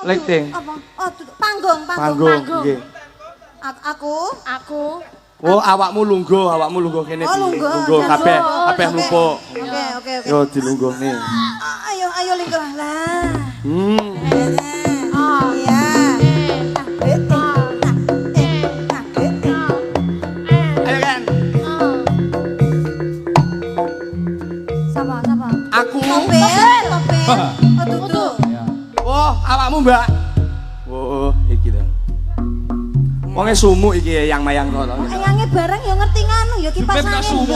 Lighting. Apa? Oh, panggung. Nggih. Aku. Oh, awakmu lungguh kene Oh, lungguh. kabeh mlumpuk. Oke. Yo dilungguh nih. Ayo lingkuh lah. Oh. Iya. Ayo kan. Sama. Aku. Topel. Oh, tutu. Oh, awakmu, Mbak. Oh, iki to. Wonge sumuk iki yang mayang kono. Ayange barang ya ngerti nganu ya kipas angin.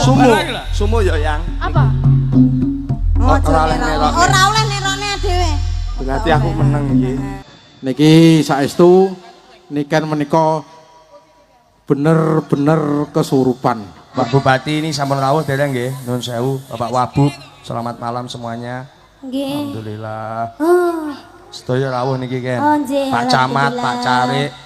Sumuk ya yang. Apa? Ora oleh nerone dhewe. Berarti aku menang iki. Niki saestu niken menika bener-bener kesurupan. Pak Bupati ini sampun rawuh dereng nggih. Nuwun sewu, Bapak Wabub. Selamat malam semuanya. Nggih. Alhamdulillah. Oh. Sedaya rawuh niki Ken. Oh, nggih, Pak Camat, Pak alhamdulillah. Carik.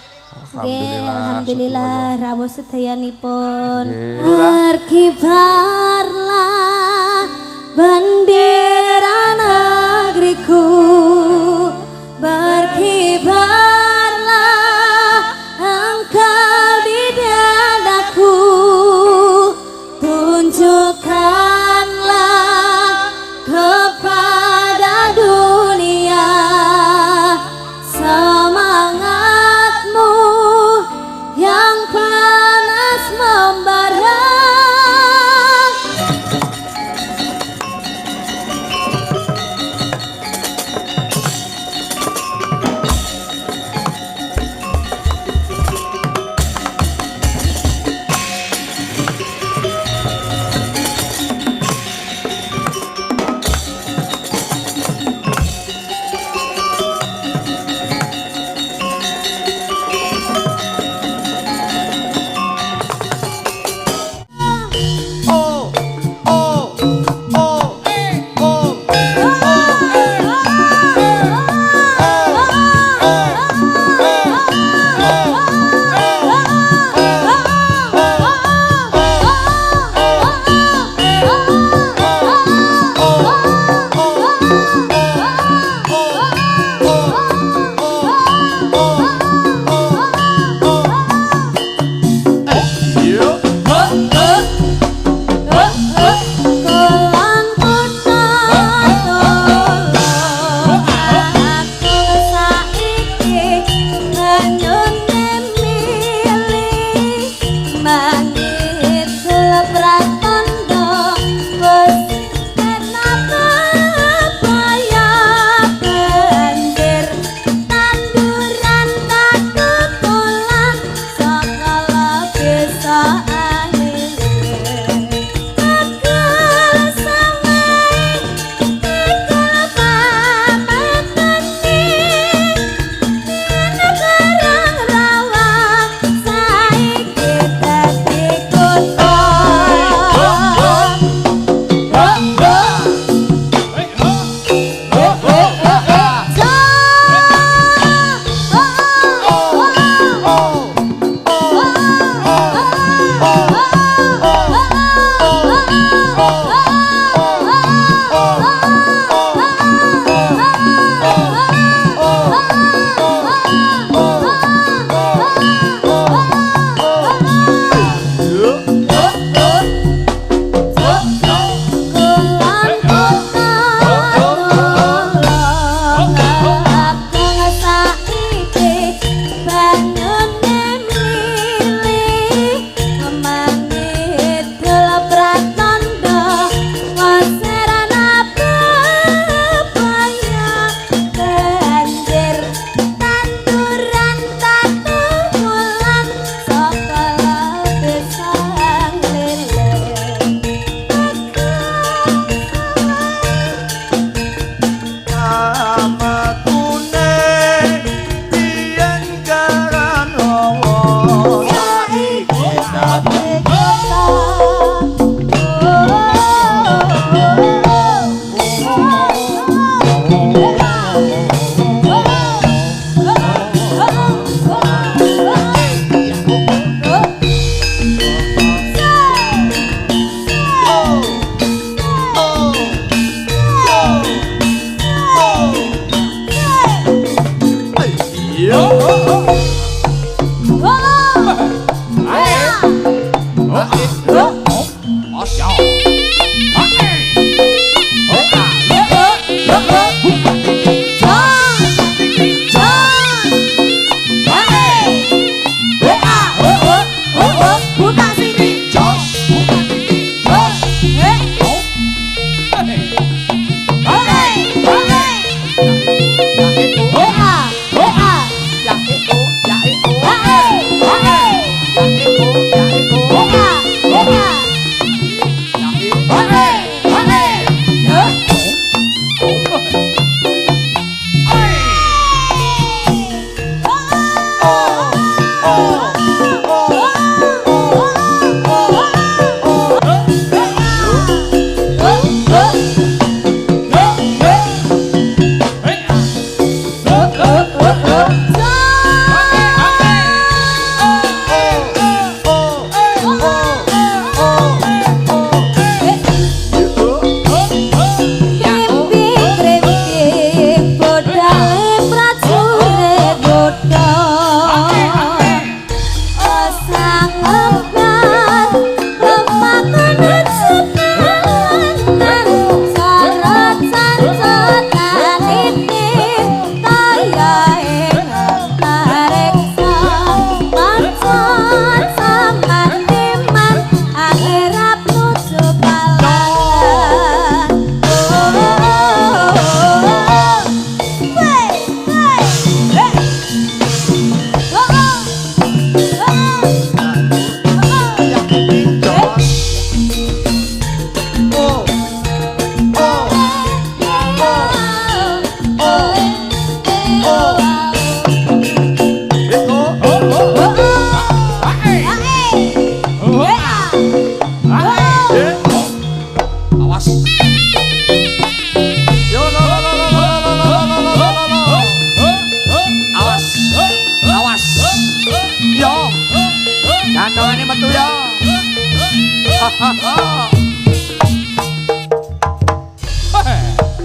Alhamdulillah rawuh sedayanipun. Nggih. Berkibarlah bendera negeriku. Berkibarlah engkau di dadaku. Tunjukkanlah kepada dunia semangatmu yang panas membara.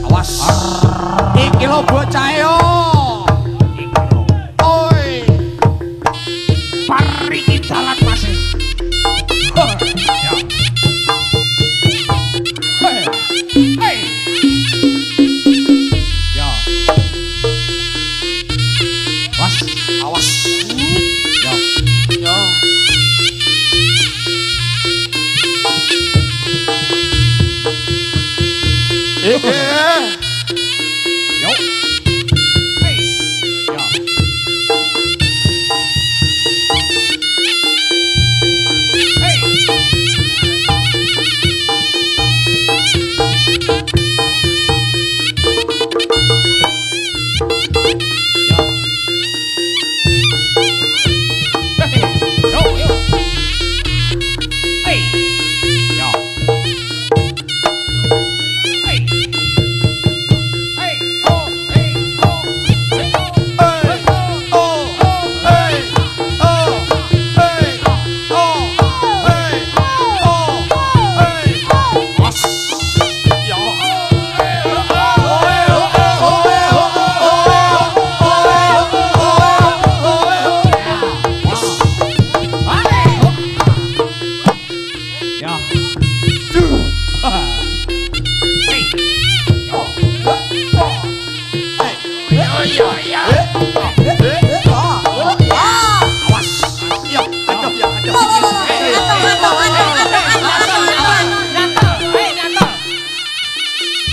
Awas. Iki lho bocah yo. Oi. Pariki dalan Mas. Ya. Hei. Ya. Awas. Ya. Yo. Yo. Hei. Ya. Hei.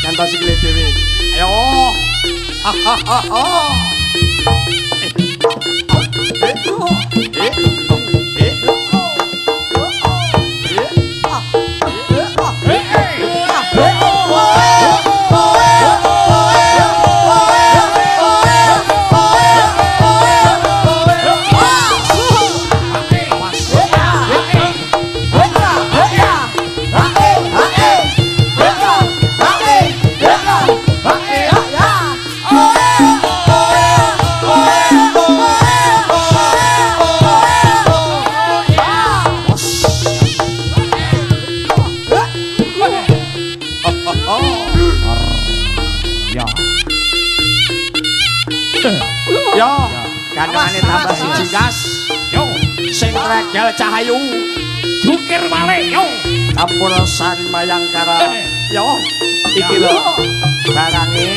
Nyantos sikile dhewe. Ayo. Yo, kandangane tambah siji gas. Yo, Sing regel cahayu. jukir malih yo. Campur sari mayangkara. Yo, iki lho barange.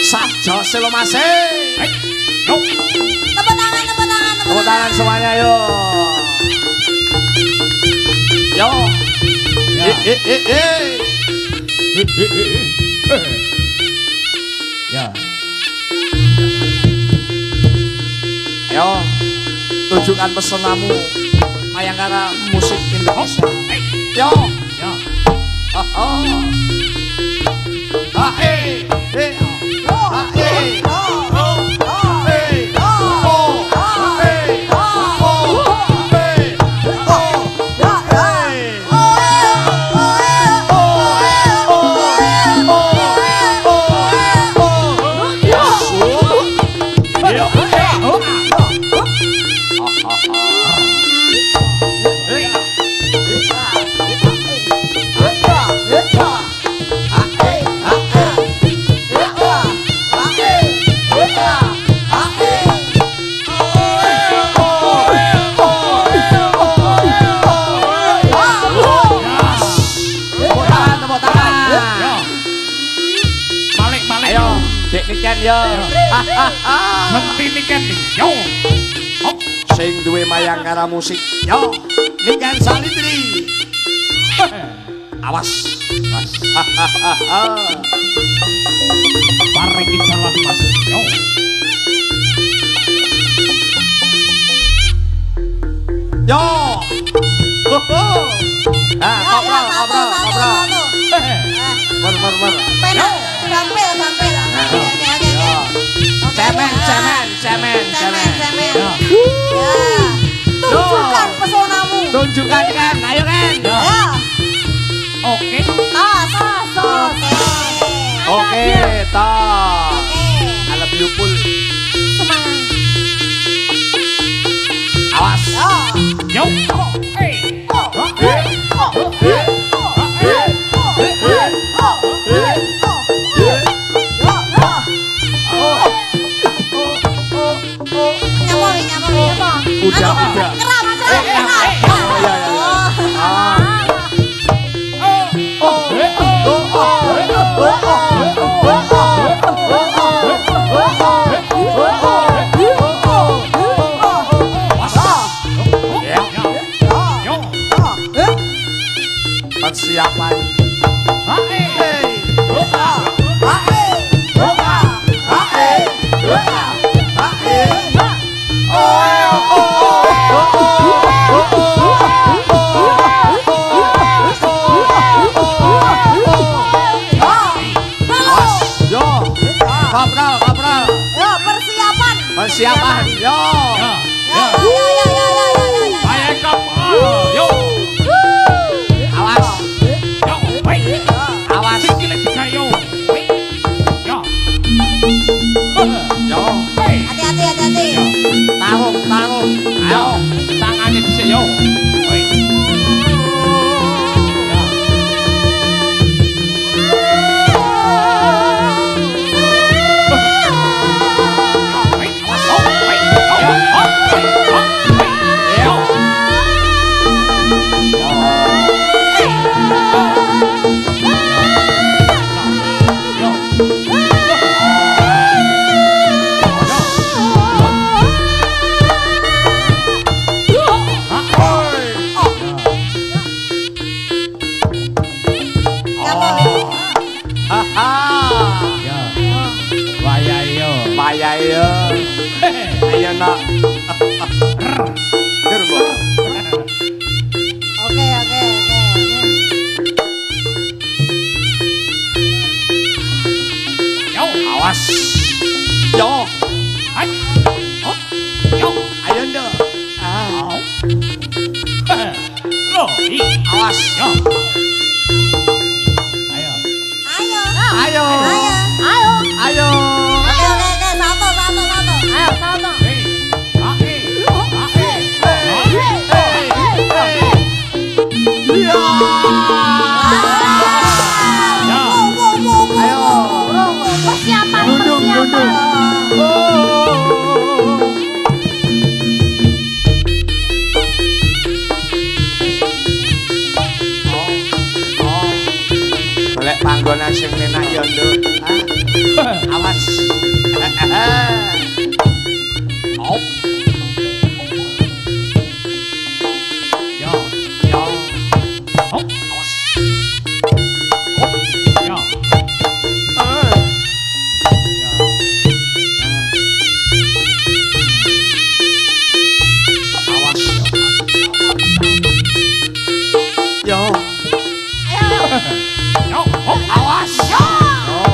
Sajo selo Mas. Yo. Tepuk tangan, tepuk tangan, tepuk Tepuk tangan semuanya yo. Yo. Ya. Yo. Tunjukkan pesonamu Mayangkara musik Indonesia. Yo. Ya. Dek niken yo. Menti niken yo. Hop. Sing duwe Mayangkara musik. Yo. Niken Salitri. Awas. Mas. Pariki dalan Mas. Yo. Yo. Ngobrol. Mer. Penak, tampil. Cemen. Ya. Ya. Tunjukkan pesonamu. Tunjukkan kan, ayo kan. Ya. Ya. Oke. Oke, toh. I love you full. Semangat. Awas. Yo. Hey. Kuda. Kerap. Oh iya iya. Ah. Persiapan. Yo, kapral. Yo, persiapan. Persiapan. Yo. Ya. Saya kapal. Yo. Awas. Yo. Wait. Awas. Sikile kita yo. Wait. Yo. Yo. Hey. Hati-hati. Tarung. Ayo. Tangannya dhisik yo. Wait. Yo. Wait. Awas. Oh, wait. Oh, oh, wait. Oh, wait. Yo. Ayo. Ayo nak. Gerbo. Oke. Yo. Awas. Yo. Hai. Oh. Yo. Ayo ndo. Ah. Loh, Awas. yo. Ayo. Ayo. Ayo. Oke. Satu. Hey. Ahe. Ya. Ayo. Persiapan. Duduk. Golek panggonan sing enak ya, Nduk. Awas. Oh. Yo. Yo. Oh. Awas. Yo. Awas. Yo. Yo. Oh. Awas. Yo.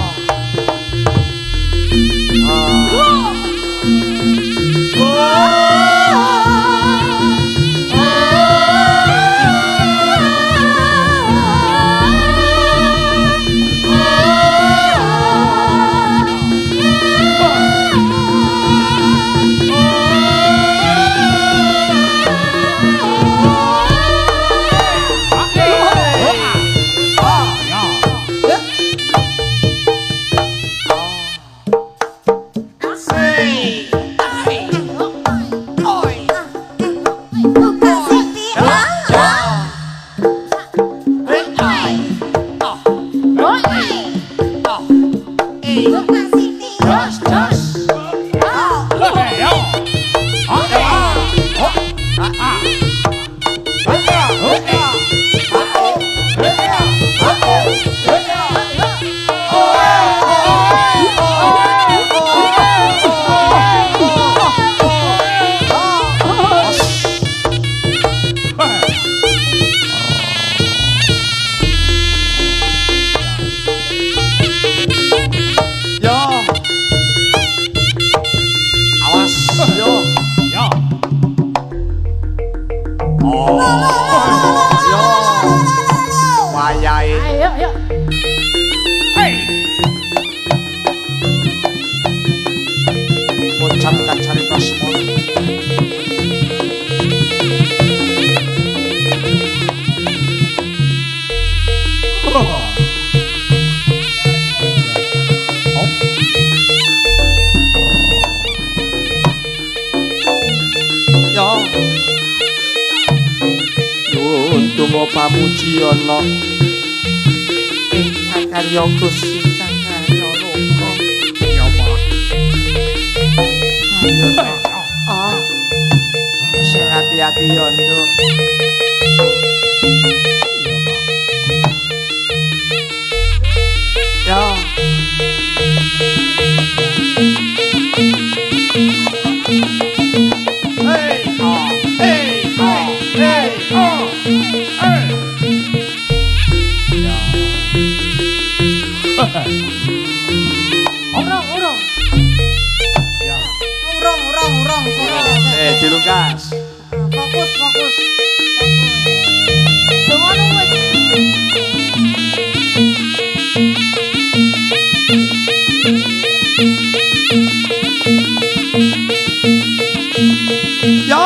donga pamuji ana ing karya Gusti kang karya loka. Ya Allah. Ayo Nduk. Ah. Sing hati-hati yo Nduk. Ya. Urung. Ya. Urung. Dilungkas. Fokus. Dongono wis. Ya.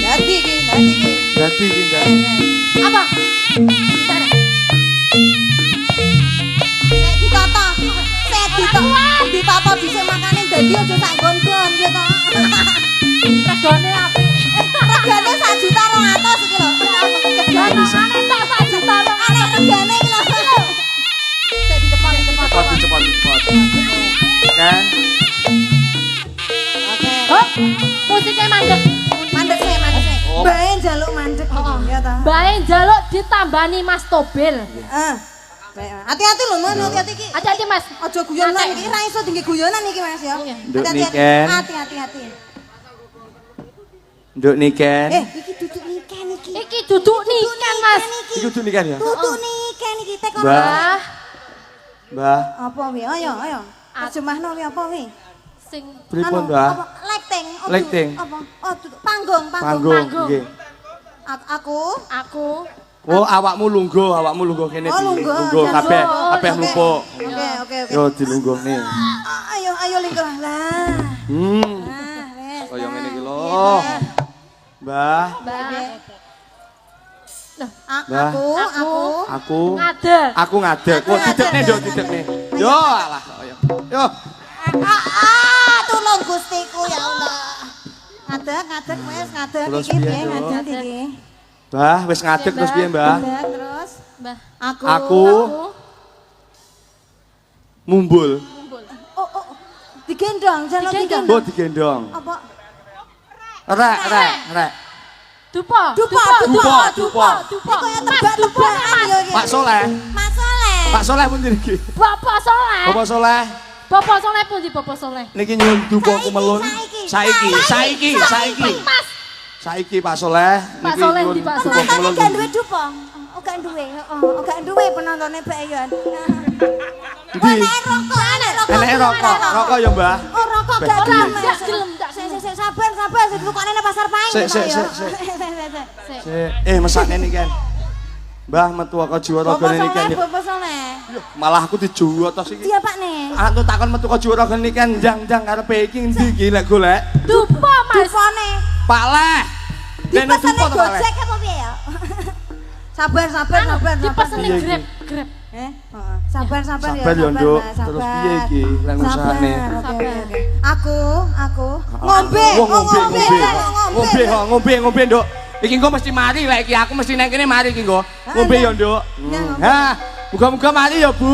Dadi iki Nduk. Apa? Ditata dhisik makane dadi aja sak gon-gon ya to. Regane apik. Regane 1 juta 200 iki lho. Regane tok 1 juta lho. Ana regane iki lho. Sik dicepot. Cepat. Kan? Oke. Hop, musiknya mandek. Mandek sik. Oh. Bae njaluk mandek ya to. Bae njaluk ditambani Mas Tobil. Hati-hati lho, Mas, hati-hati iki. Hati-hati Mas. Aja guyonan iki, ra iso dingge guyonan iki, Mas ya. Iya. Nduk Hati-hati. Niken. Hati-hati. Nduk Niken. Iki duduk Niken iki. Iki duduk niken Mas. Iki kudu Niken ya? Duduk Niken iki tek ora. Mbah. Mbah, Apa wi? Ayo. Terjemahno wi apa wi? Sing pripun, Anu, Mbah? apa? Lekting. Oh, Lekting. Apa? Oh, duduk panggung. Panggung, nggih. Aku. Oh, awakmu lungguh kene Oh, lungguh, lungguh ya, kabeh, lungguh. kabeh Oke. numpuk. Oke. Yo dilungguhne. Ayo lingkuh lah. Wes. Kaya ngene iki lho. Iya, Mbah, Mbak. Mbah. Aku. Ngadeg. Aku ngadeg. Aku Oh, ngadeg. didekne nduk didekne. Yo alah kaya. Yo. Tulung Gustiku ya Allah. Ngadeg wes ngadeg Terus iki piye, piye Nduk? ngadeg iki. Mbah, wis ngadeg terus piye, Mbah? Ngadeg terus. Mbah. Aku mumbul. Oh. Digendong, jalan Digendong. Mbok digendong. digendong. Apa? Rek. Dupa. Dupa. Kaya tebak-tebakan ya iki. Pak Soleh. Mas Soleh. Pak Soleh pun iki. Bapak Soleh. Bapak Soleh. Bapak Soleh pun di Bapak Soleh. Niki nyuwun dupaku melun. Saiki. Mas. Saiki Pak Soleh. Pak Soleh di Pak Soleh. dupaku Penontonnya melun. gak duwe dupa. Oh, gak duwe penontonnya Pak Yon. Ndi? Eneke rokok. Rokok ya, Mbah. Oh, rokok gak Ora gelem. ndak gelem ndak Sik, sabar, ditukokne nang pasar Pahing. Sik. Sik. Mesakne niki kan. Mbah metu kok jiwa ragane niki kan. Bapak Soleh. Malah aku dijuwo tos iki. Iya, Pak nih. Aku takon metu kok jiwa ragane niki kan jang karepe iki ndi iki lek golek. Dupa Mas. Dupane. Pak Leh. Dene Dipesene dupa to Pak Leh. Gojek apa piye ya? Sabar. Dipeseni Iya, iki. Grab. Sabar ya. Sabar ya, Nduk. Mbak, Terus piye iki lek usahane? Oke. Aku ngombe. Ngombe, Nduk. Iki engko mesti mari lek iki aku mesti nang kene mari iki engko. Ngombe ya, Nduk. Ha, muga-muga mari ya, Bu.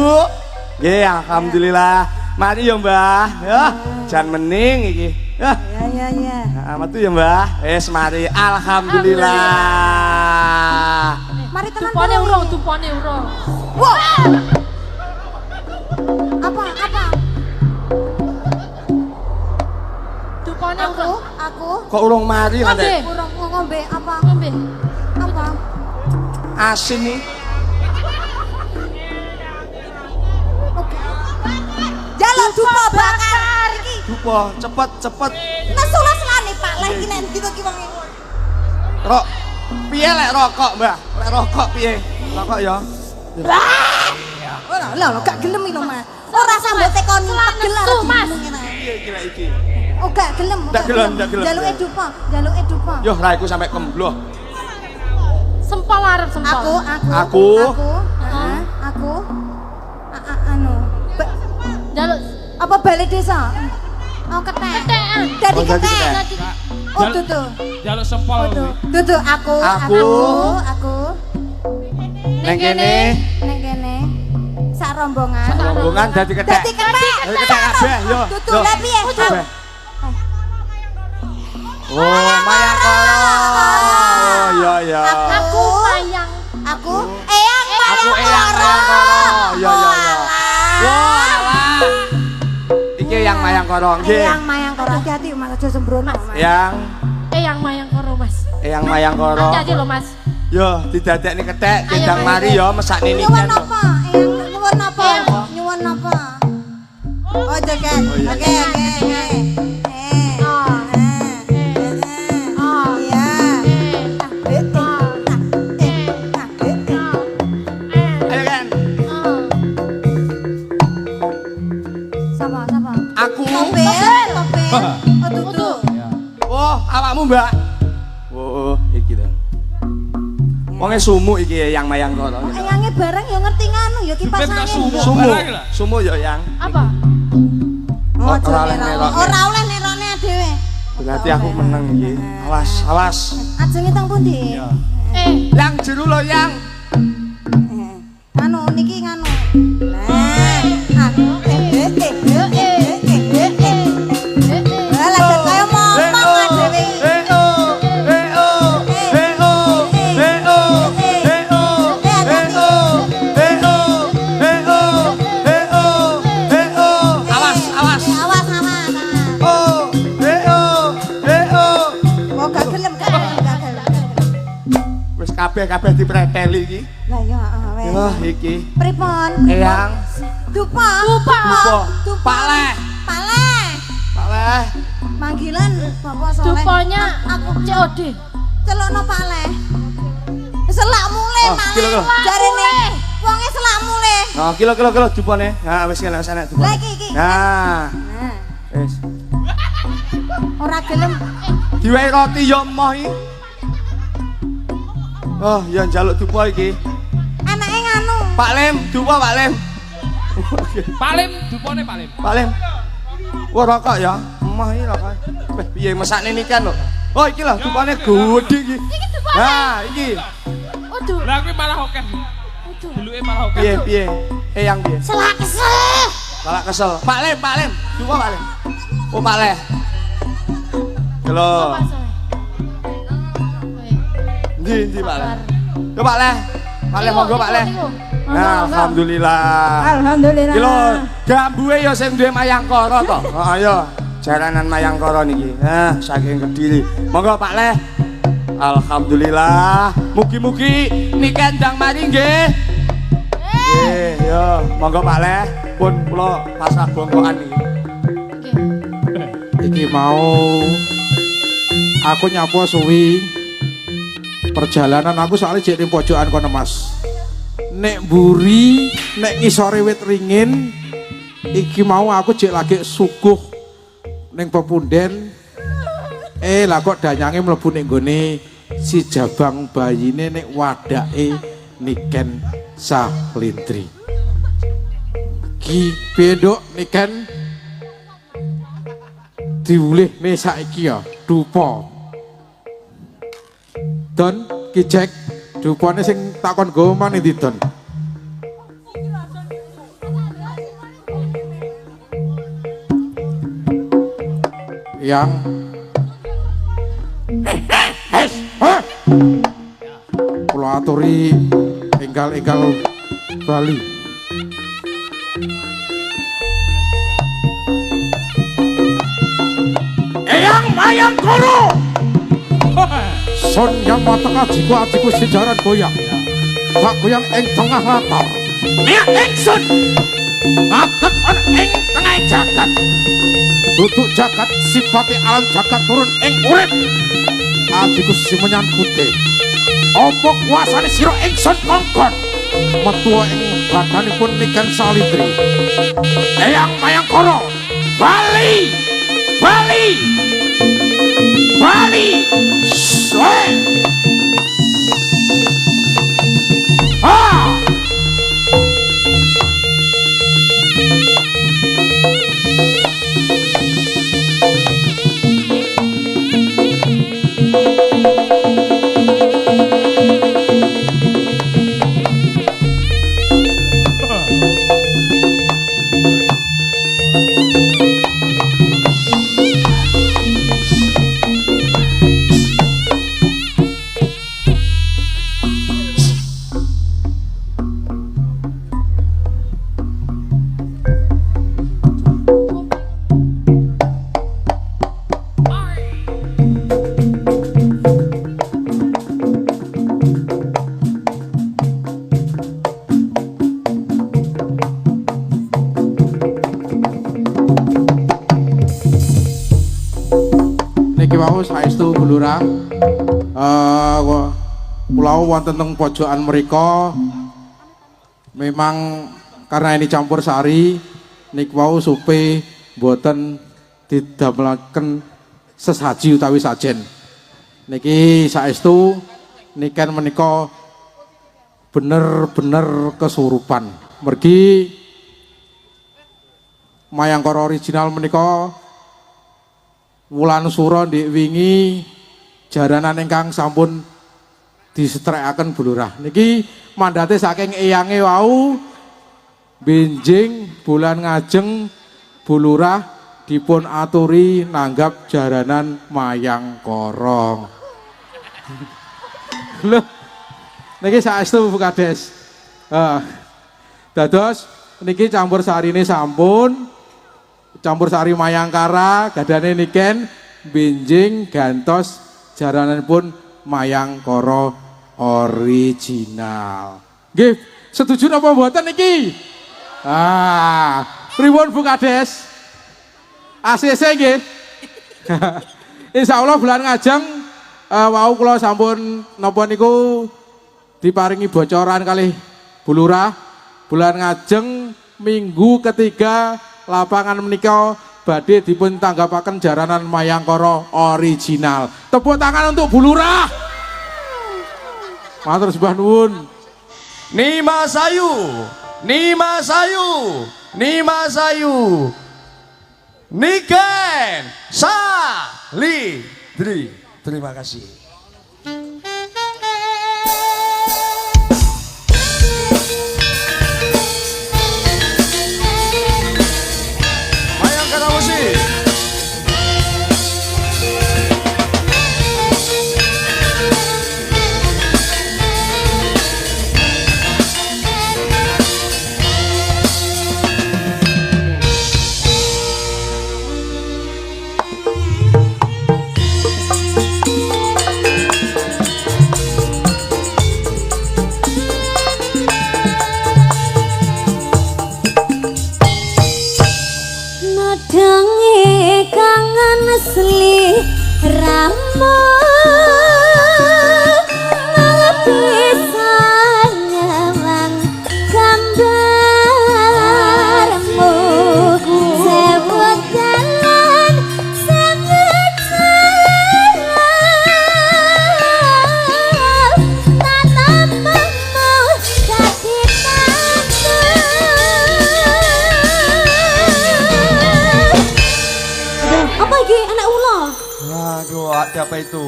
Nggih, alhamdulillah. Mari ya, Mbah. Ya, jan mening iki. Ya. Ya. Metu ya, Mbah. Wis mari. Alhamdulillah. Mari tenan. Dupane urung. Wah. Apa? Dupane urung. Aku Kok urung mari kan, Dek? urung ngombe apa? Ngombe. Apa? Asin nih. Jalan dupa bakar iki. Dupa, cepet. Nesu selane Pak, lha iki nek ndi to ki wong iki. Rok. Piye lek rokok, Mbah? Lek rokok piye? Rokok ya. Ora, gak gelem iki lho, Mas. Ora sambut tekon tegel nesu, Mas. Iya iki lek iki. Oh gak gelem. Ndak gelem, ndak gelem. Jaluke dupa, jaluke dupa. Yo raiku sampe kembloh. Sempol arep sempol. Aku. Heeh, aku. Anu. Jaluk Apa balai desa? Oh ketek. ketekan. Dadi Oh, dadi ketek. ketek. Oh dudu. Jaluk sempol. Dudu aku. Neng kene Neng kene. Sak rombongan. rombongan dadi ketek. Dadi ketek. Dadi ketek kabeh yo. Dudu Yo. lha piye? Kabeh. Oh, mayang koro. Oh, iya iya. Aku mayang. Aku eyang Aku mayang eyang koro. mayang koro. Iya iya iya. Wah, alah. Iki yang mayang koro nggih. Eyang mayang koro. Hati-hati Mas aja sembrono. Yang Yang mayang karo, Mas. eyang mayang koro. Hati-hati lho, Mas. Yo, didadekne ketek Ayo, gendang ayo, mari yo mesakne Nyuwun niken. apa? Eyang nyuwun apa? Nyuwun apa? Oh, joget. iya. Oke. Iya. Ayo kan. Sapa? Aku. Topel. Oh, tutu. Oh, awakmu, Mbak. Oh, iki to. Wonge sumuk iki yang mayang koro. Eyange bareng ya ngerti nganu ya kipas angin. Sumuk yo yang. Apa? Oh, Ora oleh nelok. ora oleh nelokne dhewe. Berarti aku menang iki. Awas. Ajenge teng pundi? Yang jeru lo yang. Anu niki nganu. Lah kaya momong dhewe. Awas. Awas sama. Oh gak gelem. Wis kabeh dipreteli iki. Lah ya wes. Yo iki. Pripun? Eyang. Dupa. Paleh. Paleh. Manggilan Bapak Soleh. Dupanya aku COD. celokno paleh. Selak mule Oh, malah. kilo. Jarene wonge selak mule. Oh, kilo dupane. Nah, wis kena sana Lah dupane. iki. Nah, Nah, wis. ora gelem. Diwehi roti yo emoh iki. Oh, ya njaluk dupa iki. Anake nganu. Pak Lem, dupa Pak Lem. Palim, dupone palim. Pak Lem. Wah, rokok ya. Emoh iki rokok. Weh, piye mesakne nikan lho. Oh, iki lho dupane gedhe iki. Nah, iki. Waduh. Lah kuwi malah oke. Deluke malah oke. Piye? Eyang piye? Selak kesel. Kalak kesel. Pak Lem. Dupa Pak Lem. Oh, Pak Lem. Halo. Ndi Pak Lem. Yo Pak Lem. Pak Lem monggo Pak Lem. Nah, alhamdulillah. Alhamdulillah. Iki lho, gambuhe ya sing duwe mayang koro to. Ayo, jaranan mayang koro niki. Nah, saking Kediri. Monggo Pak Leh. Alhamdulillah. Mugi-mugi niki ndang mari nggih. Nggih, yo, monggo Pak Leh. Pun kula pasrah bongkokan niki. Iki mau aku nyapu suwi perjalanan aku soalnya jadi ning pojokan kono Mas. Nek mburi, nek ngisore wit ringin, iki mau aku jek lagi suguh ning pepunden. Lah kok danyange mlebu ning gone si jabang bayine nek wadake Niken Sahlintri. Ki pedok Niken diulih nih saiki ya dupa. Don ki cek dupane sing takon nggo maneh ndi Don. Yang kula aturi enggal-enggal Bali. Eyang mayang koro. Son yang mateng ajiku sejaran goyang. Tak goyang ing tengah latar. Nek ingsun ngatek ana ing tengah jagat. Duduk jagat sifate alam jagat turun ing urip. Ajiku simenyan putih. Apa kuasane sira ingsun kongkon? metua ing badanipun Niken Salitri. Eyang Mayangkara Bali Bali Bali Soe Ah saestu Bulurah kula wonten teng pojokan mriku memang karena ini campur sari nik wau supe mboten didamelaken sesaji utawi sajen niki saestu niken menika bener-bener kesurupan mergi Mayangkara original menika Wulan Sura ndik wingi jaranan ingkang sampun disetrekaken Bulurah. Niki mandate saking eyange wau benjing bulan ngajeng Bulurah dipun aturi nanggap jaranan Mayangkara. Lho. Niki saestu Bu Kades. Dados niki campur sarine sampun campur sari Mayangkara gadane niken benjing gantos jarananipun Mayangkara original. Nggih, setuju napa mboten niki? Pripun Bu Kades? ACC nggih. Insyaallah bulan ngajeng wau kula sampun napa niku diparingi bocoran kalih Bulurah bulan ngajeng minggu ketiga lapangan menika badhe dipun tanggapaken jaranan Mayangkara original. Tepuk tangan untuk Bulurah. Matur sembah nuwun. Nima Sayu, Nima Sayu, Nima Sayu, Niken Salitri. Terima kasih. Mayangkara musik. Nadange kangen asli ramo bisa nyawang gambarmu sebut jalan sebut jalan tanamamu kasih apa iki anak ulo? Waduh, ada apa itu?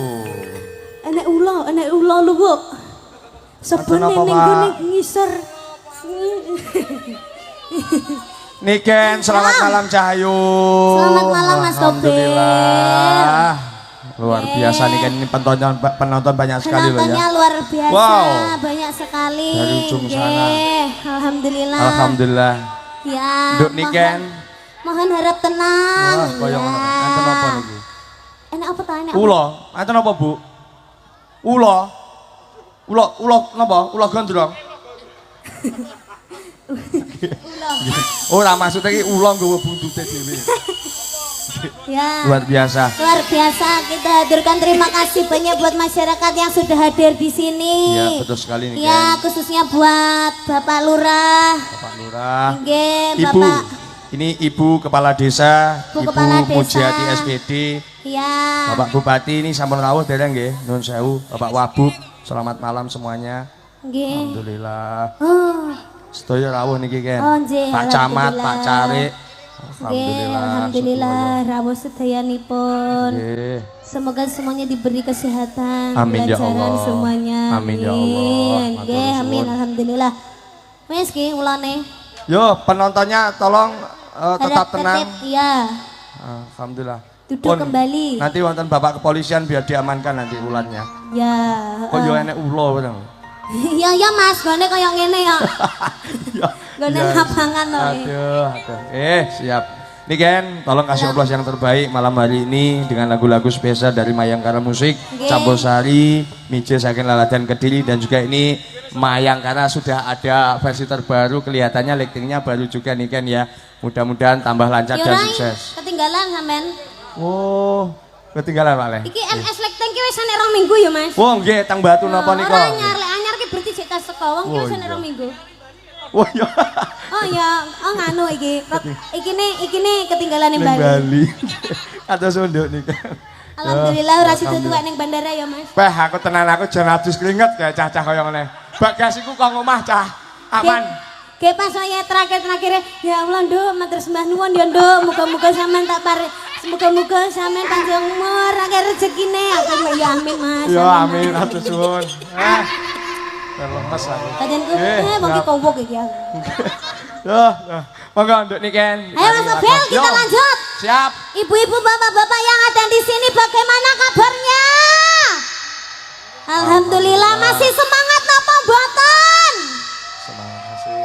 Anak ulo lu bu. Sebene Apa, ning Pak? gone ngisor. Niken, selamat malam Cahayu. Selamat malam, Mas Topik. Alhamdulillah. Luar biasa Niken ini penonton banyak sekali loh Penontonnya ya. luar biasa, Wow. banyak sekali. Dari ujung sana. Nggih, alhamdulillah. Alhamdulillah. Ya. Nduk Niken. Mohon harap tenang. Wah, koyong Ya. enten apa niki? Enak apa ta enak? apa? Ulo, enten apa, Bu? Ulo. Ulo napa? Ulo gondrong. Ora maksudnya iki ulo nggawa buntute dhewe. Ya. Luar biasa. Luar biasa, kita haturkan terima kasih banyak buat masyarakat yang sudah hadir di sini. Iya, betul sekali nih. Ya, khususnya buat Bapak Lurah. Bapak Lurah. Nggih, Ibu. Bapak. Ini Ibu Kepala Desa, Bu Ibu Kepala Desa. Mujiati SPD. Ya. Bapak Bupati ini sampun rawuh dereng nggih, nuwun sewu. Bapak Wabub, selamat malam semuanya. Nggih. Alhamdulillah. Oh. Sedaya rawuh niki Ken. Oh, nggih, Pak Camat, alhamdulillah. Pak Carik. Nggih, alhamdulillah rawuh sedayanipun. Nggih. Semoga semuanya diberi kesehatan, Amin ya kelancaran Allah. semuanya. Amin ya Allah. Nggih, Matur amin suwun. alhamdulillah. Wes ki ulane. Yo, penontonnya tolong tetap tenang. Iya. Alhamdulillah. Duduk Pun, kembali. Nanti wonten Bapak kepolisian biar diamankan nanti ulannya. Ya. Kok yo enek ulo bareng. Ya ya Mas, gone kaya ngene ya. Gone Iya. lapangan to. Aduh. Siap. Nih Ken, tolong kasih oplos yang terbaik malam hari ini dengan lagu-lagu spesial dari Mayangkara Musik, Nggih. Campur-Sari, Mije Saking Laladan Kediri, dan juga ini Mayangkara sudah ada versi terbaru, kelihatannya lightingnya baru juga nih Ken ya. Mudah-mudahan tambah lancar dan Yorai, sukses. ketinggalan sampean. Oh, ketinggalan Pak Le. Iki MS Lighting ki wis ane 2 minggu ya, Mas. Wah, nggih tang batu napa nika? Ora anyar, lek anyar ki berarti jek tas saka wong ki Oh, wis ane iya. 2 minggu. Wah, ya. Oh ya, oh nganu iki. Iki nih ketinggalan ning Ning Bali. Bali. Atas unduk nih Ken. Alhamdulillah ora sido tuwek ning bandara ya, Mas. Peh aku tenan aku jan habis keringet kayak cah-cah kaya ngene. Bagasiku kok ngomah cah. Aman. Ge pas saya terakhir ya Allah Nduk, matur sembah nuwun ya Nduk, muga-muga sampean tak pare semoga-moga sampean panjang umur, akeh rezekine. Aku ya amin, Mas. Ya amin atur suwun. Lemes aku. Kadenku wong ki siap. kowok iki ya. Ya, monggo nduk nih Ken. Ayo Mas Nobel, kita Yo, lanjut. Siap. Ibu-ibu, bapak-bapak yang ada di sini bagaimana kabarnya? Alhamdulillah masih semangat napa mboten? Semangat sih.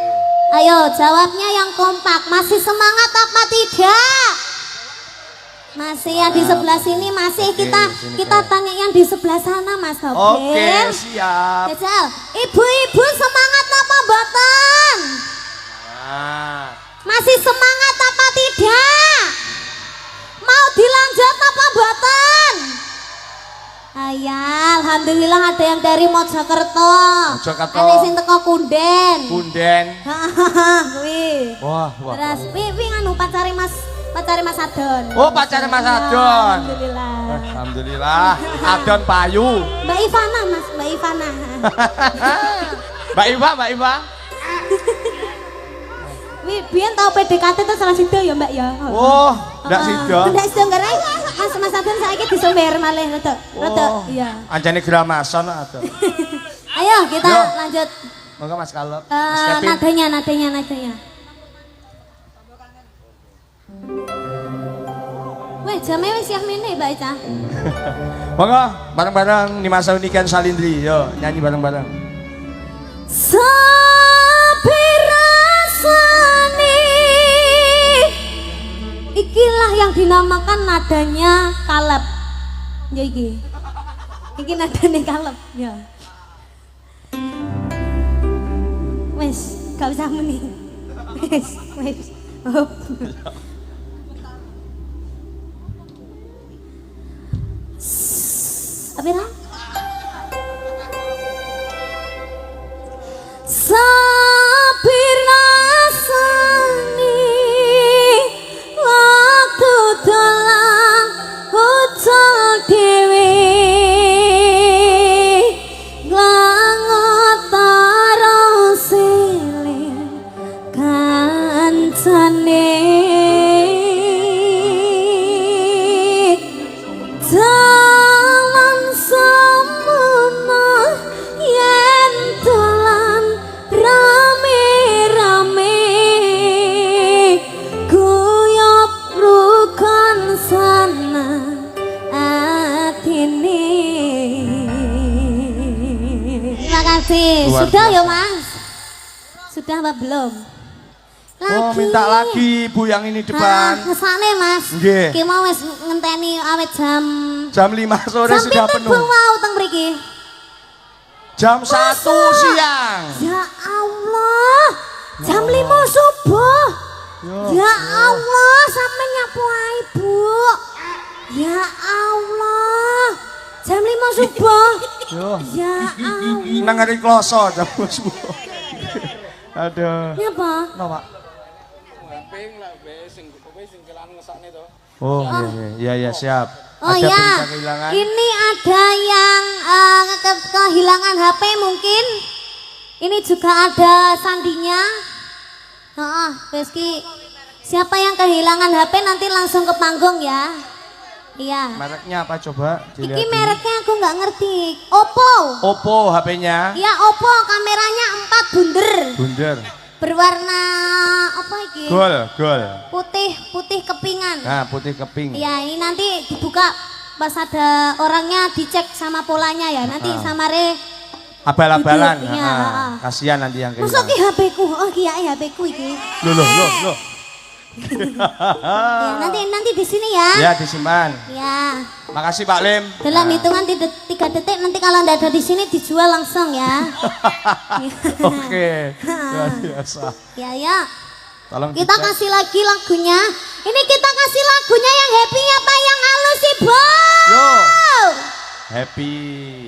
Ayo jawabnya yang kompak, masih semangat apa tidak? Masih yang di sebelah sini masih Oke, kita sini, kita Ken. tanya yang di sebelah sana Mas Nobel. Oke, siap. Jajal, ibu-ibu semangat napa mboten? Nah, Masih semangat apa tidak? Mau dilanjut apa mboten? Ayah, alhamdulillah ada yang dari Mojokerto. Mojokerto. Ada sing teko Kunden. Punden. Wih. Wah. Terus wih nganu pacare Mas Adon. Oh, pacarnya Mas Adon. Alhamdulillah. Alhamdulillah. Adon payu. Mbak Ivana Mas, Mbak Ivana. Mbak Iva. Wih, biyen tau PDKT terus salah sido ya Mbak ya. Oh, ndak sido. Ndak sido ngare. Mas Adon saiki disomber malih rada. Iya. Anjane gramason atau. Ayo kita Yo. lanjut Monggo Mas Kalop. Mas Kevin. nadanya. Weh, jamnya wis siap mene Mbak Ica. Monggo bareng-bareng Nimas Unikan Salindri. Yo, nyanyi bareng-bareng. Sapi rasane. Ikilah yang dinamakan nadanya kalep. Ya iki. Iki nadanya kalep ya. Wes, gak usah muni. Wes. Hop. Apa ya? Sapi rasane waktu dalang ucul dhewe nglangot karo siling kancane dalan semono yen dalan rame-rame guyub rukun sana atine. Terima kasih. Luar Sudah ya biasa. Mas? Sudah apa belum? Oh, minta lagi Bu yang ini depan. Kesane Mas. Nggih. Ki mau wis ngenteni awet jam Jam 5 sore jam sudah pinten penuh. Bu mau teng mriki? Jam 1 siang. Ya Allah. Jam 5 subuh. Ya Allah, sampe nyapu ae, Bu. Ya Allah. Jam 5 subuh. Yo. Ya Allah. Nang hari kloso jam subuh. Aduh. Nyapa? Napa? Oh iya siap. Oh Ada ya, berita kehilangan? ini ada yang kehilangan HP mungkin. Ini juga ada sandinya. Rizky, siapa yang kehilangan HP nanti langsung ke panggung ya. Iya. Mereknya apa coba? Iki Dilihat dulu. mereknya aku nggak ngerti. Oppo. Oppo HP-nya. Ya Oppo, kameranya 4 bunder. Bunder. Berwarna apa iki? Gol. Putih kepingan. Nah, putih keping. Ya ini nanti dibuka pas ada orangnya dicek sama polanya ya. Nanti sama Re Abal-abalan. duduk, iya, Kasihan nanti yang Masuk kehilangan. ki HP-ku. Oh ki HP ku iki. Loh. Ya, nanti di sini ya. Ya, disimpan. Ya. Makasih Pak Lim. Dalam Nah. hitungan 3 detik nanti kalau ndak ada di sini dijual langsung ya. Oke. Luar biasa. Ya. Tolong Kita dicek. kasih lagi lagunya. Ini kita kasih lagunya yang happy apa yang halus sih, Bu? Yo. Happy.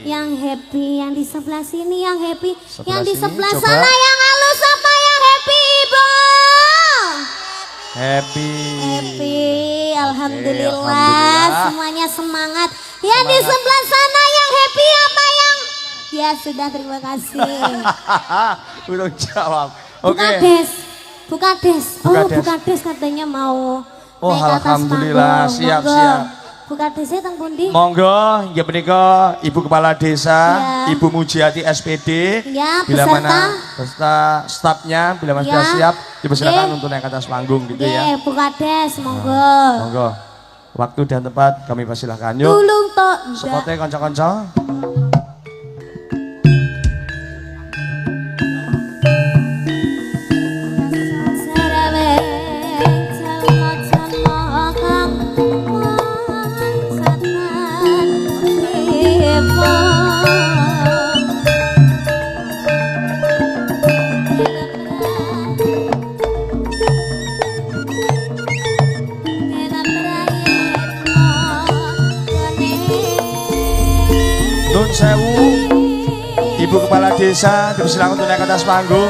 Yang happy, yang di sebelah sini yang happy, Sebelah yang di sini, sebelah coba. sana yang halus apa yang happy, Ibu? Happy. Happy, alhamdulillah, alhamdulillah. semuanya semangat. Yang di sebelah sana yang happy apa yang? Ya sudah, terima kasih. Udah jawab. Oke. Bukades. Bukades. Bukades katanya mau. Oh, naik ke atas alhamdulillah, panggung. siap, Monggo. siap. Bukadesnya teng pundi? Monggo, ya menika Ibu Kepala Desa, Ya. Ibu Mujiati SPD. Ya, bila beserta. mana beserta stafnya, bila mana Ya. sudah siap, dipersilakan Ye. untuk naik ke atas panggung gitu ya. Bukades, monggo. Monggo. Waktu dan tempat kami persilahkan. Yuk. Tulung tok. Spotnya konco-konco. Nun sewu, Ibu Kepala Desa dipersilakan untuk naik ke atas panggung.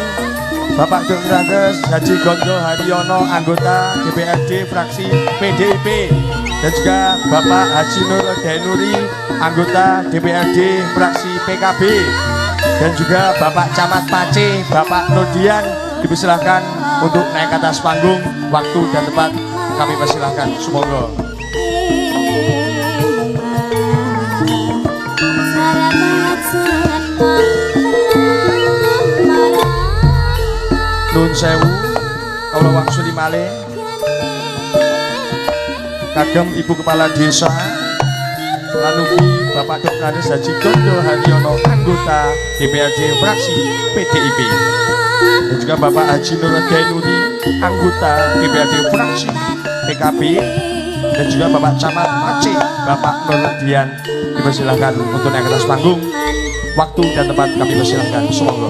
Bapak Dr. Andes Haji Gondo Haryono, anggota DPRD fraksi PDIP, dan juga Bapak Haji Nur Denuri, anggota DPRD fraksi PKB, dan juga Bapak Camat Pace, Bapak Nurdian dipersilahkan untuk naik ke atas panggung. Waktu dan tempat kami persilahkan. Semoga. Nun sewu, kalau wangsuli malih kagem Ibu Kepala Desa lanugi Bapak Dr. Andes Haji Gondo Haryono, anggota DPRD fraksi PDIP, dan juga Bapak Haji Nur Denuri, anggota DPRD fraksi PKB, dan juga Bapak Camat Pace, Bapak Nurdian dipersilahkan untuk naik ke atas panggung. Waktu dan tempat kami persilahkan. Semoga.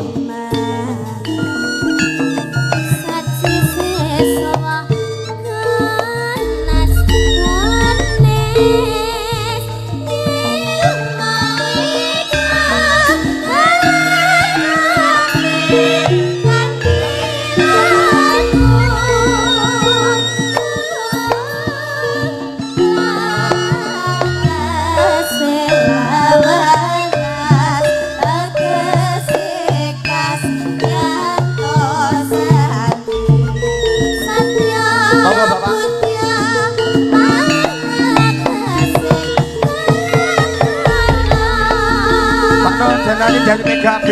Dan nanti dari PKB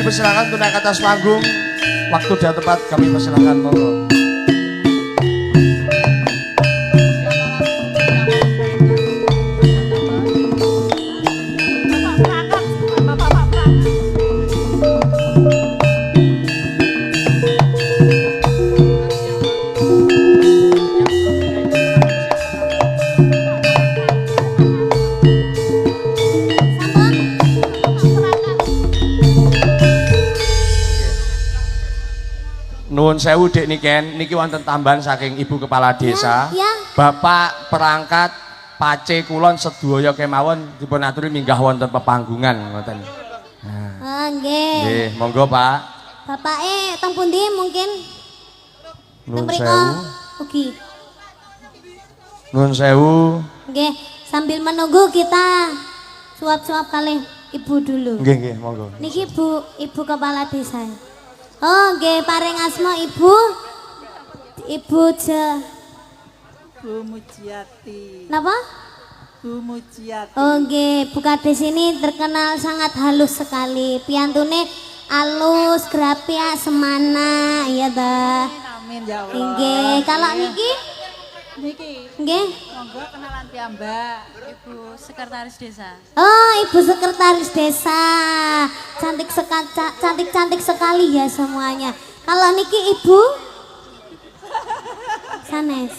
dipersilakan untuk naik ke atas panggung. Waktu dan tempat kami persilakan. Monggo. Nuwun sewu Dik Niken, niki wonten tambahan saking Ibu Kepala Desa. Ya. Bapak perangkat Pace Kulon sedaya kemawon dipun aturi minggah wonten pepanggungan ngoten. Nggih. Nggih, monggo Pak. Bapake teng pundi mungkin? Teng Nuwun mriko. sewu. Ugi. Nuwun sewu. Nggih, sambil menunggu kita suap-suap kali Ibu dulu. Nggih, nggih, monggo. Niki Ibu Kepala Desa. Oh, nggih paring asma Ibu. Ibu Bu Mujiati. Napa? Bu Mujiati. Oh, nggih, Bu Kades ini terkenal sangat halus sekali. Piantune halus, grapia, semana, iya dah. Amin ya Allah. Nggih, kalau niki Niki, nggih. monggo kenalan piyambak, Ibu Sekretaris Desa. Oh, Ibu Sekretaris Desa. Cantik sekali ya semuanya. Kalau niki Ibu sanes.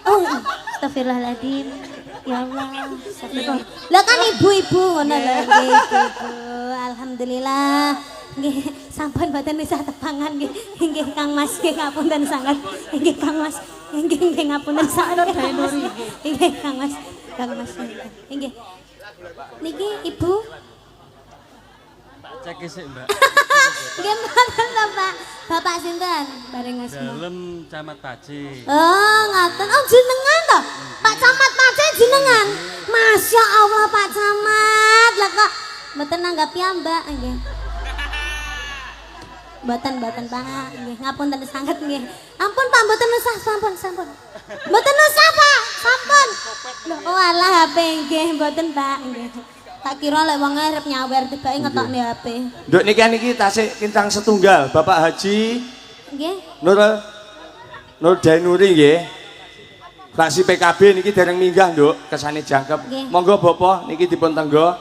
Oh, astagfirullahaladzim. Ya Allah. Astagfirullah. Lah kan ibu-ibu ngono lho nggih, Ibu. Alhamdulillah. Nggih, sampun boten bisa tepangan nggih. Nggih Kang Mas, nggih ngapunten sangat. Nggih Kang Mas. Nggih ngapunten sangat. Nggih Kang Mas. Kang Mas. Nggih. Niki Ibu Cek sik, Mbak. nggih mboten lho, Pak. Bapak sinten? Bareng asma. Dalem Camat Pace. Oh, ngaten. Oh, jenengan toh? Pak Camat Pace jenengan. Masya Allah Pak Camat. Lah kok mboten nanggapi Mbak nggih. Mboten Pak. Nggih, ngapunten sanget nggih. Ampun Pak, mboten usah, sampun. Mboten usah Pak, sampun. Lho, oh alah HP nggih, mboten Pak nggih. Tak kira lek wong arep nyawer tibake ngetokne HP. Nduk niki tasih kintang setunggal Bapak Haji Nggih. Nur Dainuri nggih. Fraksi PKB niki dereng minggah, Nduk, kesane jangkep. Nggih. Monggo Bapak niki dipun tenggo.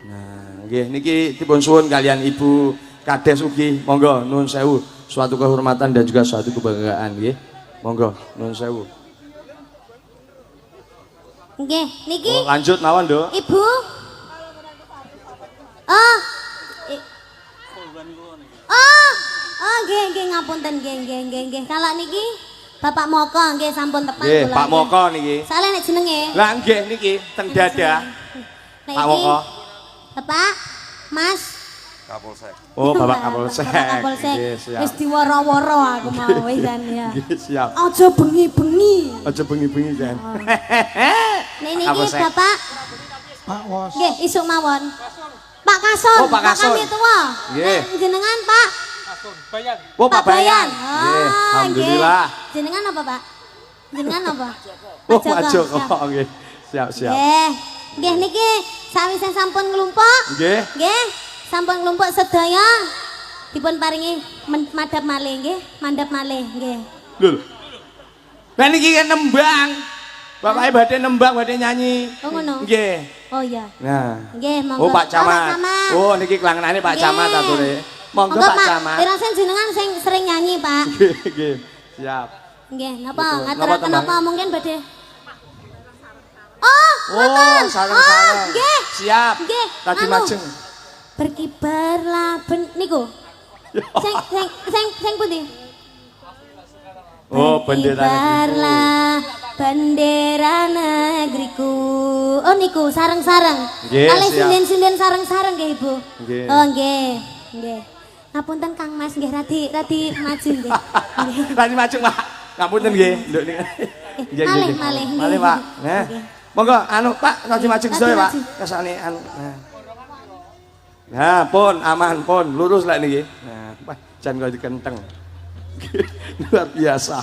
Nah, nggih niki dipun suwun kalian Ibu Kades ugi. Monggo nuwun sewu, suatu kehormatan dan juga suatu kebanggaan nggih. Monggo nuwun sewu. Nggih, niki Oh, lanjut mawon, Nduk. Ibu. Oh. Oh, nggih ngapunten nggih. Kalau niki Bapak Moko nggih sampun tepan Nggih, kula. Pak Moko niki. Soale nek jenenge. Lah nggih niki teng dada. Nek Pak iki Moko. Bapak Mas Oh, Bapak Kapolsek. Bapak Kapolsek. Nggih, siap. Wis diworo-woro aku mau wis kan ya. Nggih, siap. Aja bengi-bengi. Aja bengi-bengi kan. Nek niki Kapolsek. Bapak Pak Wos. nggih isuk mawon. Pak Kason, Oh, Pak Kason. kami tuwa. Nggih. Nek jenengan Pak Oh, Pak Bayan. Oh, Nggih, alhamdulillah. nggih. Jenengan apa, Pak? Jenengan apa? Oh, Pak Joko. Joko. Oh, nggih. Siap. Nggih. Nggih niki sawise sampun nglumpuk. Nggih. Nggih, sampun nglumpuk sedaya dipun paringi madhap malih nggih, mandhap malih nggih. Lho. Lah niki kan nembang. Bapaknya badhe nembang, badhe nyanyi. Oh ngono. Nggih. Oh iya. Nah. Nggih, monggo. Oh, Pak Camat. Camat. Oh, niki kelangenane Pak Nggih. Camat ature. Monggo Pak Camat. Pirasen jenengan sing sering nyanyi, Pak. Nggih, nggih. Siap. Nggih, napa Betul. ngaturaken Napa apa mungkin badhe. Oh, Oh, ngoten. sareng-sareng. Oh, nggih. Siap. Nggih. Tadi anu, majeng. Berkibarlah niku. Sing pundi? Oh, bendera negeriku. Berkibarlah bendera negeriku. Oh niku sareng-sareng. Nggih, Kalih siap. sinden-sinden sareng-sareng nggih, Ibu. Nggih. Oh nggih. Nggih. Ngapunten Kang Mas nggih radi maju nggih. Nggih. Tadi majeng, Pak. Ngapunten nggih. Nduk niki. Nggih, Malih, nggih. malih, nggih. Malih, Pak. Nah. Nggih. Monggo anu Pak, tadi majeng Radi sedaya, Pak. maju. Kesane anu. Nah. Nah, pun aman, pun lurus lek niki. Nah, Pak, jan kok dikenteng. Luar biasa.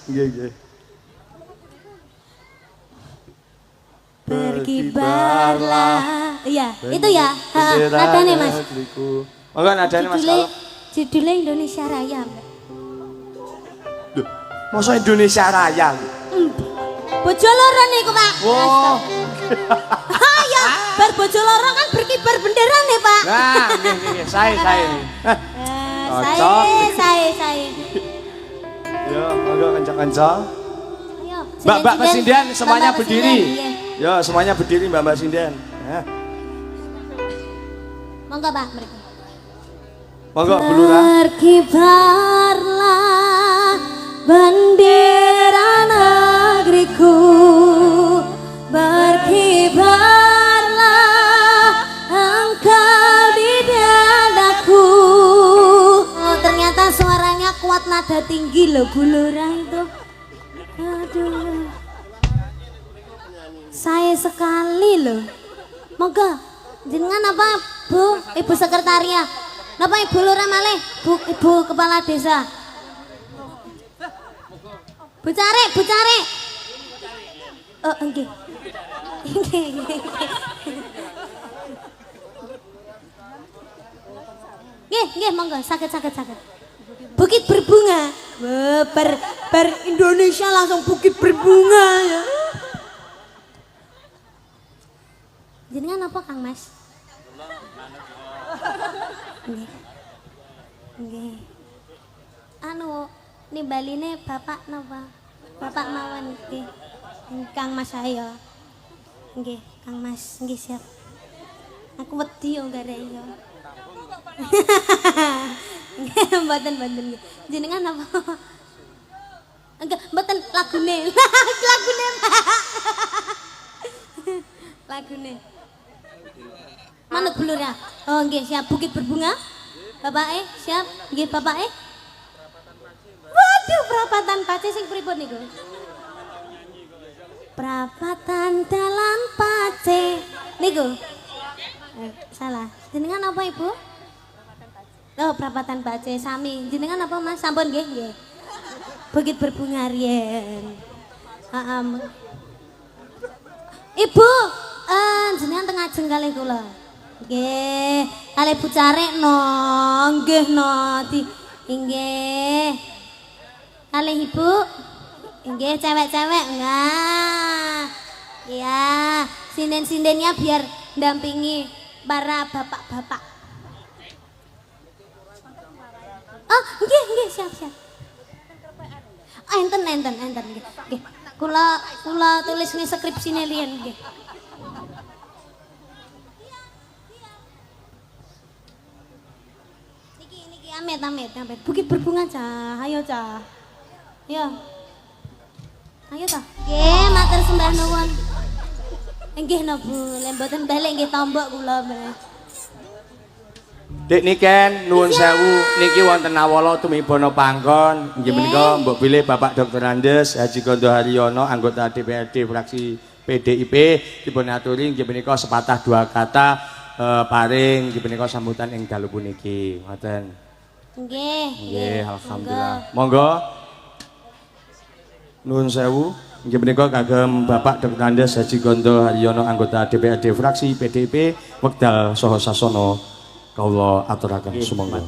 Nggih, nggih. Berkibarlah. Iya, itu ya. Bendera Nadane Mas. negeriku. Monggo nadane Mas. Judulnya Indonesia Raya. Loh, masa Indonesia Raya? Bojo loro niku, Pak. Wow. Ah ya, bar bojo loro kan berkibar bendera nih, Pak. Nah, nggih, nggih, saya. Cocok. Saya. Yo, monggo kencang-kencang. Ayo, Mbak Sinden semuanya Mbak berdiri. Sinden, iya. Yo, semuanya berdiri Mbak Sinden. Nah. Monggo, Pak, mereka. Monggo Bu Lurah. Berkibarlah bendera negeriku, berkibarlah engkau di dadaku. Oh, ternyata suaranya kuat, nada tinggi loh Bu Lurah itu. Aduh, saya sekali loh. Monggo jenengan apa Bu? Ibu sekretariat. Napa Ibu Lurah malih? Ibu kepala desa. Bu Cari, Bu Cari. Oh, nggih. Nggih, monggo, sakit. Bukit berbunga. Wah, per Indonesia langsung bukit berbunga ya. Jenengan apa Kang Mas? Nggih. Anu nimbaline bapak napa? Bapak mawon nggih. Kang Mas ayo. Nggih, Kang Mas, nggih siap. Aku wedi yo garek yo. Mboten nggih. Jenengan apa? Enggak, mboten lagune. Lagune. Manut Bu Lurah. Oh nggih siap, bukit berbunga. Bapak siap, nggih bapak Waduh, perapatan Pace sing pripun niku? Perapatan dalam Pace niku. Salah. Jenengan apa Ibu? Oh, perapatan Pace sami. Jenengan apa Mas? Sampun nggih. Bukit berbunga riyen. Ibu, jenengan teng ajeng kalih kula. Nggih, kalih Bu Carek no, nggih no, nggih. Kalih Ibu, nggih cewek-cewek enggak. Ya, sinden-sindennya biar dampingi para bapak-bapak. Oh, nggih, siap. Enten nggih. Kula tulis nih skripsine riyen nggih. Amit. Bukit berbunga cah, ayo cah. Ayo cah. Nggih, matur sembah nuwun. Nggih no Bu, lemboten balik nggih tombok kula. Dek niken nuwun sewu niki wonten awala tumibono panggon inggih menika mbok pilih Bapak Dr. Andes Haji Gondo Haryono anggota DPRD fraksi PDIP dipun aturi inggih menika sepatah dua kata paring inggih menika sambutan ing dalu puniki ngoten. Nggih, alhamdulillah. Monggo. Nuwun sewu inggih menika kagem Bapak Dr. Andes Haji Gondo Haryono anggota DPRD fraksi PDIP wekdal saha sasana kawula aturaken sumangga.